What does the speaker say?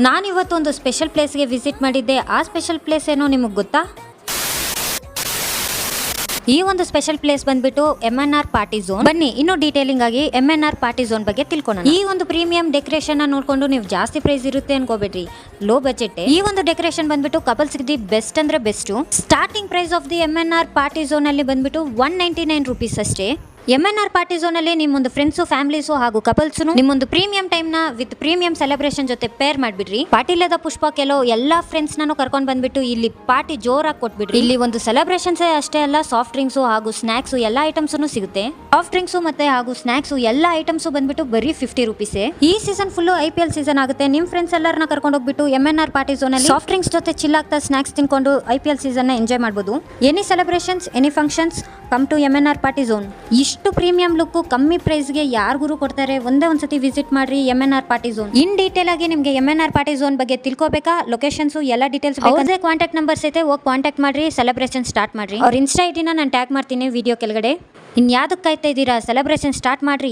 ನಾನಿವತ್ತು ಒಂದು ಸ್ಪೆಷಲ್ ಪ್ಲೇಸ್ಗೆ ವಿಸಿಟ್ ಮಾಡಿದ್ದೆ. ಆ ಸ್ಪೆಷಲ್ ಪ್ಲೇಸ್ ಏನೋ ನಿಮಗೆ ಗೊತ್ತಾ? ಈ ಒಂದು ಸ್ಪೆಷಲ್ ಪ್ಲೇಸ್ ಬಂದ್ಬಿಟ್ಟು MNR ಪಾರ್ಟಿ ಝೋನ್. ಬನ್ನಿ ಇನ್ನು ಡೀಟೇಲಿಂಗ್ ಆಗಿ MNR ಪಾರ್ಟಿ ಝೋನ್ ಬಗ್ಗೆ ತಿಳ್ಕೊಳ್ಳೋಣ. ಈ ಒಂದು ಪ್ರೀಮಿಯಂ ಡೆಕೋರೇಷನ್ ನೋಡ್ಕೊಂಡು ನೀವು ಜಾಸ್ತಿ ಪ್ರೈಸ್ ಇರುತ್ತೆ ಅನ್ಕೋಬೇಡ್ರಿ, ಲೋ ಬಜೆಟ್. ಈ ಒಂದು ಡೆಕೋರೇಷನ್ ಬಂದ್ಬಿಟ್ಟು ಕಪಲ್ಸ್ ದಿ ಬೆಸ್ಟ್ ಅಂದ್ರೆ best. Starting price of the MNR party zone ಅಲ್ಲಿ ಬಂದ್ಬಿಟ್ಟು 199 ರೂಪೀಸ್ ಅಷ್ಟೇ. MNR ಪಾರ್ಟಿ ಝೋನ್ ಅಲ್ಲಿ ನಿಮ್ಮೊಂದು ಫ್ರೆಂಡ್ಸು, ಫ್ಯಾಮಿಲೀಸು ಹಾಗೂ ಕಪಲ್ಸ್ ನಿಮ್ಮೊಂದು ಪ್ರೀಮಿಯಂ ಟೈಮ್ ನ ವಿತ್ ಪ್ರೀಮಿಯಂ ಸೆಲೆಬ್ರೇಷನ್ ಜೊತೆ ಪೇರ್ ಮಾಡ್ಬಿಡ್ರಿ. ಪಾರ್ಟಿಲೇದ ಪುಷ್ಪ ಕೆಲೋ ಎಲ್ಲಾ ಫ್ರೆಂಡ್ಸ್ ನಾನು ಕರ್ಕೊಂಡ್ ಬಂದ್ಬಿಟ್ಟು ಇಲ್ಲಿ ಪಾರ್ಟಿ ಜೋರಾಗಿ ಕೊಟ್ಬಿಡ್ರಿ. ಇಲ್ಲಿ ಒಂದು ಸೆಲೆಬ್ರೇಷನ್ಸ್ ಅಷ್ಟೇ ಅಲ್ಲ, ಸಾಫ್ಟ್ ಡ್ರಿಂಕ್ಸ್ ಹಾಗೂ ಸ್ನಾಕ್ಸ್ ಎಲ್ಲಾ ಐಟಮ್ಸ್ ಸಿಗುತ್ತೆ. ಸಾಫ್ಟ್ ಡ್ರಿಂಕ್ಸ್ ಮತ್ತೆ ಹಾಗೂ ಸ್ನಾಕ್ಸ್ ಎಲ್ಲಾ ಐಟಮ್ಸ್ ಬಂದ್ಬಿಟ್ಟು ಬರೀ 50 ರೂಪೀಸ್. ಈ ಸೀಸನ್ ಫುಲ್ IPL ಸೀಸನ್ ಆಗುತ್ತೆ. ನಿಮ್ ಫ್ರೆಂಡ್ಸ್ ಎಲ್ಲರನ್ನ ಕರ್ಕೊಂಡು ಹೋಗ್ಬಿಟ್ಟು MNR ಪಾರ್ಟಿ ಝೋನ್ ಅಲ್ಲಿ ಸಾಫ್ಟ್ ಡ್ರಿಂಕ್ಸ್ ಜೊತೆ ಚಿಲ್ ಆಗ್ತಾ ಸ್ನಾಕ್ಸ್ ತಿನ್ಕೊಂಡು IPL ಸೀಸನ್ ಎಂಜಾಯ್ ಮಾಡಬಹುದು. Any celebrations, any functions, come to MNR party zone. ಇಷ್ಟು ಪ್ರೀಮಿಯಂ ಲುಕ್ ಕಮ್ಮಿ ಪ್ರೈಸ್ಗೆ ಯಾರಿಗೂ ಕೊಡ್ತಾರೆ. ಒಂದ್ಸತಿ ವಿಸಿಟ್ ಮಾಡ್ರಿ MNR party zone. In detail ಆಗಿ ನಿಮ್ಗೆ MNR ಪಾರ್ಟಿ ಝೋನ್ ಬಗ್ಗೆ ತಿಳ್ಕೋಬೇಕಾ, ಲೊಕೇಶನ್ಸ್ ಎಲ್ಲ ಡೀಟೇಲ್ಸ್ ಬೇಕಾದ್ರೆ ಕಾಂಟ್ಯಾಕ್ಟ್ ನಂಬರ್ಸ್ ಐತೆ, ಹೋಗಿ ಕಾಂಟ್ಯಾಕ್ಟ್ ಮಾಡ್ರಿ, ಸೆಲೆಬ್ರೇಷನ್ ಸ್ಟಾರ್ಟ್ ಮಾಡ್ರಿ. ಅವ್ರ ಇನ್ಸ್ಟಾ ID ನಾನು ಟ್ಯಾಗ್ ಮಾಡ್ತೀನಿ ವಿಡಿಯೋ ಕೆಳಗಡೆ. ಇನ್ ಯಾವ್ದಕ್ಕೆ ಕಾಯ್ತಾ ಇದ್ದೀರಾ, ಸೆಲೆಬ್ರೇಷನ್ ಸ್ಟಾರ್ಟ್ ಮಾಡ್ರಿ.